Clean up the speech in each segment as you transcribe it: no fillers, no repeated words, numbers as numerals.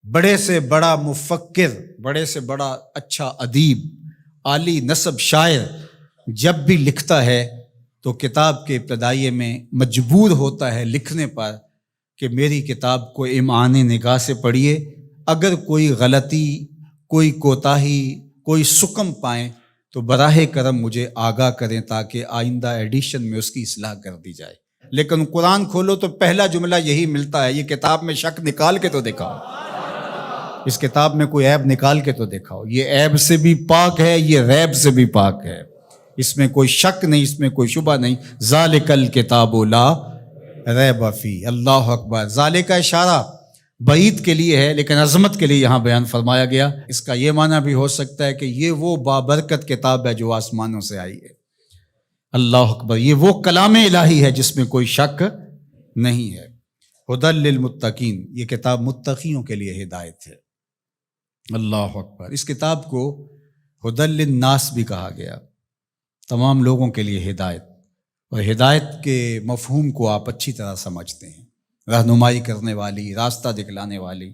بڑے سے بڑا مفکر، بڑے سے بڑا اچھا ادیب، عالی نسب شاعر جب بھی لکھتا ہے تو کتاب کے ابتدائیے میں مجبور ہوتا ہے لکھنے پر کہ میری کتاب کو امعان نگاہ سے پڑھیے، اگر کوئی غلطی، کوئی کوتاہی، کوئی سکم پائیں تو براہ کرم مجھے آگاہ کریں تاکہ آئندہ ایڈیشن میں اس کی اصلاح کر دی جائے۔ لیکن قرآن کھولو تو پہلا جملہ یہی ملتا ہے، یہ کتاب میں شک نکال کے تو دکھاؤ، اس کتاب میں کوئی عیب نکال کے تو دکھاؤ، یہ عیب سے بھی پاک ہے، یہ ریب سے بھی پاک ہے، اس میں کوئی شک نہیں، اس میں کوئی شبہ نہیں۔ ذالک الکتاب لا ریب فیہ۔ اللہ اکبر۔ ذالک کا اشارہ بعید کے لیے ہے لیکن عظمت کے لیے یہاں بیان فرمایا گیا۔ اس کا یہ معنی بھی ہو سکتا ہے کہ یہ وہ بابرکت کتاب ہے جو آسمانوں سے آئی ہے۔ اللہ اکبر۔ یہ وہ کلام الہی ہے جس میں کوئی شک نہیں ہے۔ ھدی للمتقین، یہ کتاب متقیوں کے لیے ہدایت ہے۔ اللہ اکبر۔ اس کتاب کو ھدی للناس بھی کہا گیا، تمام لوگوں کے لیے ہدایت، اور ہدایت کے مفہوم کو آپ اچھی طرح سمجھتے ہیں، رہنمائی کرنے والی، راستہ دکھلانے والی،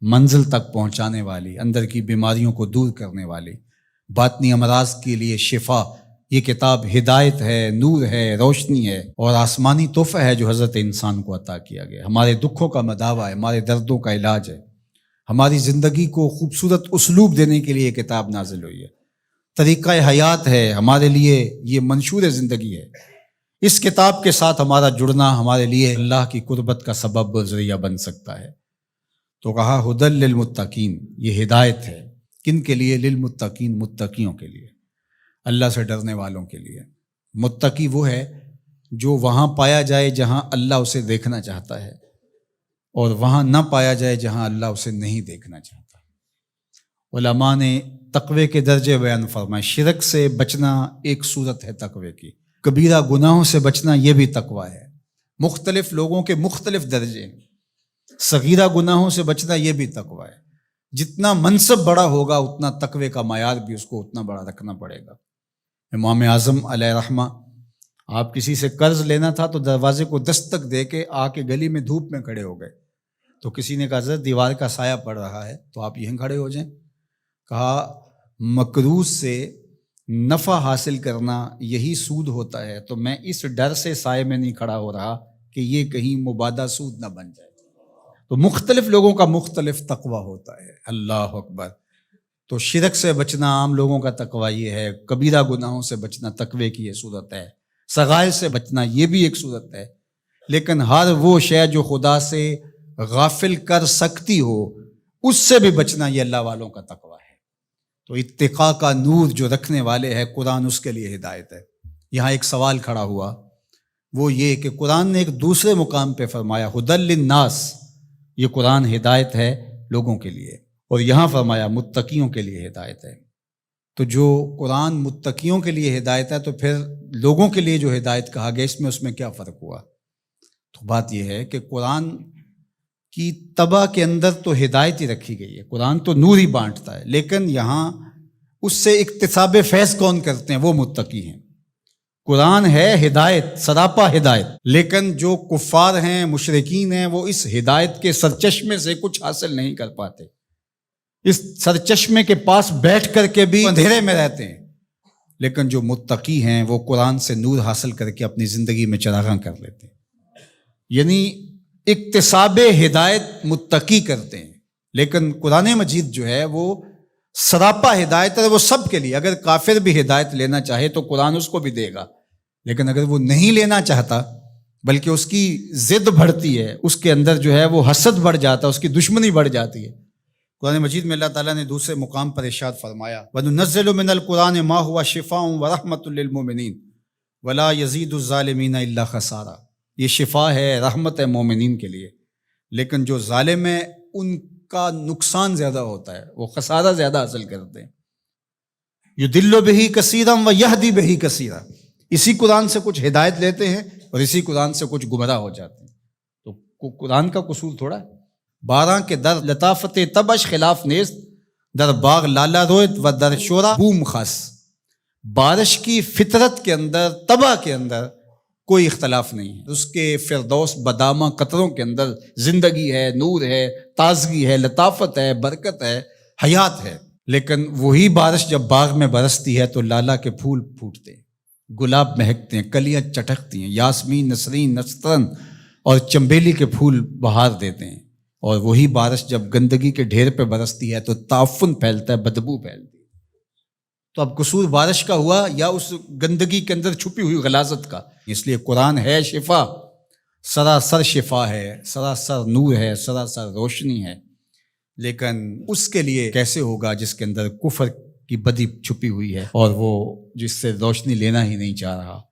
منزل تک پہنچانے والی، اندر کی بیماریوں کو دور کرنے والی، باطنی امراض کے لیے شفا۔ یہ کتاب ہدایت ہے، نور ہے، روشنی ہے، اور آسمانی تحفہ ہے جو حضرت انسان کو عطا کیا گیا۔ ہمارے دکھوں کا مداوع ہے، ہمارے دردوں کا علاج ہے، ہماری زندگی کو خوبصورت اسلوب دینے کے لیے یہ کتاب نازل ہوئی ہے، طریقہ حیات ہے، ہمارے لیے یہ منشور زندگی ہے۔ اس کتاب کے ساتھ ہمارا جڑنا ہمارے لیے اللہ کی قربت کا سبب و ذریعہ بن سکتا ہے۔ تو کہا ھدی للمتقین، یہ ہدایت ہے کن کے لیے؟ للمتقین، متقیوں کے لیے، اللہ سے ڈرنے والوں کے لیے۔ متقی وہ ہے جو وہاں پایا جائے جہاں اللہ اسے دیکھنا چاہتا ہے، اور وہاں نہ پایا جائے جہاں اللہ اسے نہیں دیکھنا چاہتا۔ علماء نے تقوی کے درجے بیان فرمائے۔ شرک سے بچنا ایک صورت ہے تقوی کی، کبیرہ گناہوں سے بچنا یہ بھی تقوی ہے۔ مختلف لوگوں کے مختلف درجے ہیں، صغیرہ گناہوں سے بچنا یہ بھی تقوی ہے۔ جتنا منصب بڑا ہوگا اتنا تقوی کا معیار بھی اس کو اتنا بڑا رکھنا پڑے گا۔ امام اعظم علیہ رحمہ، آپ کسی سے قرض لینا تھا تو دروازے کو دستک دے کے آ کے گلی میں دھوپ میں کھڑے ہو گئے، تو کسی نے کہا حضرت دیوار کا سایہ پڑ رہا ہے تو آپ یہیں کھڑے ہو جائیں۔ کہا مکروہ سے نفع حاصل کرنا یہی سود ہوتا ہے، تو میں اس ڈر سے سائے میں نہیں کھڑا ہو رہا کہ یہ کہیں مبادہ سود نہ بن جائے۔ تو مختلف لوگوں کا مختلف تقوی ہوتا ہے۔ اللہ اکبر۔ تو شرک سے بچنا عام لوگوں کا تقوی یہ ہے، کبیرہ گناہوں سے بچنا تقوی کی یہ صورت ہے، صغائر سے بچنا یہ بھی ایک صورت ہے، لیکن ہر وہ شے جو خدا سے غافل کر سکتی ہو اس سے بھی بچنا یہ اللہ والوں کا تقوی ہے۔ تو اتقاء کا نور جو رکھنے والے ہیں قرآن، اس کے لیے ہدایت ہے۔ یہاں ایک سوال کھڑا ہوا، وہ یہ کہ قرآن نے ایک دوسرے مقام پہ فرمایا ھدی للناس، یہ قرآن ہدایت ہے لوگوں کے لیے، اور یہاں فرمایا متقیوں کے لیے ہدایت ہے۔ تو جو قرآن متقیوں کے لیے ہدایت ہے تو پھر لوگوں کے لیے جو ہدایت کہا گیا اس میں کیا فرق ہوا؟ تو بات یہ ہے کہ قرآن کی طبع کے اندر تو ہدایت ہی رکھی گئی ہے، قرآن تو نور ہی بانٹتا ہے، لیکن یہاں اس سے اکتساب فیض کون کرتے ہیں؟ وہ متقی ہیں۔ قرآن ہے ہدایت، سراپا ہدایت، لیکن جو کفار ہیں، مشرکین ہیں، وہ اس ہدایت کے سرچشمے سے کچھ حاصل نہیں کر پاتے، اس سرچشمے کے پاس بیٹھ کر کے بھی اندھیرے میں رہتے ہیں، لیکن جو متقی ہیں وہ قرآن سے نور حاصل کر کے اپنی زندگی میں چراغاں کر لیتے ہیں۔ یعنی اکتساب ہدایت متقی کرتے ہیں، لیکن قرآن مجید جو ہے وہ سراپا ہدایت ہے، وہ سب کے لیے۔ اگر کافر بھی ہدایت لینا چاہے تو قرآن اس کو بھی دے گا، لیکن اگر وہ نہیں لینا چاہتا بلکہ اس کی ضد بڑھتی ہے، اس کے اندر جو ہے وہ حسد بڑھ جاتا ہے، اس کی دشمنی بڑھ جاتی ہے۔ قرآن مجید میں اللہ تعالیٰ نے دوسرے مقام پر ارشاد فرمایا وَنُنَزِّلُ مِنَ الْقُرْآنِ مَا هُوَ شِفَاءٌ وَرَحْمَةٌ لِّلْمُؤْمِنِينَ وَلَا يَزِيدُ الظَّالِمِينَ إِلَّا خَسَارًا۔ یہ شفا ہے، رحمت ہے مومنین کے لیے، لیکن جو ظالم ہے ان کا نقصان زیادہ ہوتا ہے، وہ خسارہ زیادہ حاصل کرتے ہیں۔ يُضِلُّ بِهِ كَثِيرًا وَيَهْدِي بِهِ كَثِيرًا۔ اسی قرآن سے کچھ ہدایت لیتے ہیں اور اسی قرآن سے کچھ گمراہ ہو جاتے ہیں۔ تو قرآن کا قصور تھوڑا ہے۔ بارہ کے در لطافت تبش خلاف نیست، در باغ لالا رویت و در شورا بوم خاص۔ بارش کی فطرت کے اندر، طبع کے اندر کوئی اختلاف نہیں ہے، اس کے فردوس بدامہ قطروں کے اندر زندگی ہے، نور ہے، تازگی ہے، لطافت ہے، برکت ہے، حیات ہے۔ لیکن وہی بارش جب باغ میں برستی ہے تو لالا کے پھول پھوٹتے ہیں، گلاب مہکتے ہیں، کلیاں چٹکتی ہیں، یاسمین، نسرین، نسترن اور چنبیلی کے پھول بہار دیتے ہیں۔ اور وہی بارش جب گندگی کے ڈھیر پہ برستی ہے تو تعفن پھیلتا ہے، بدبو پھیلتی ہے۔ تو اب قصور بارش کا ہوا یا اس گندگی کے اندر چھپی ہوئی غلاظت کا؟ اس لیے قرآن ہے شفا، سراسر شفا ہے، سراسر نور ہے، سراسر روشنی ہے۔ لیکن اس کے لیے کیسے ہوگا جس کے اندر کفر کی بدی چھپی ہوئی ہے اور وہ جس سے روشنی لینا ہی نہیں چاہ رہا۔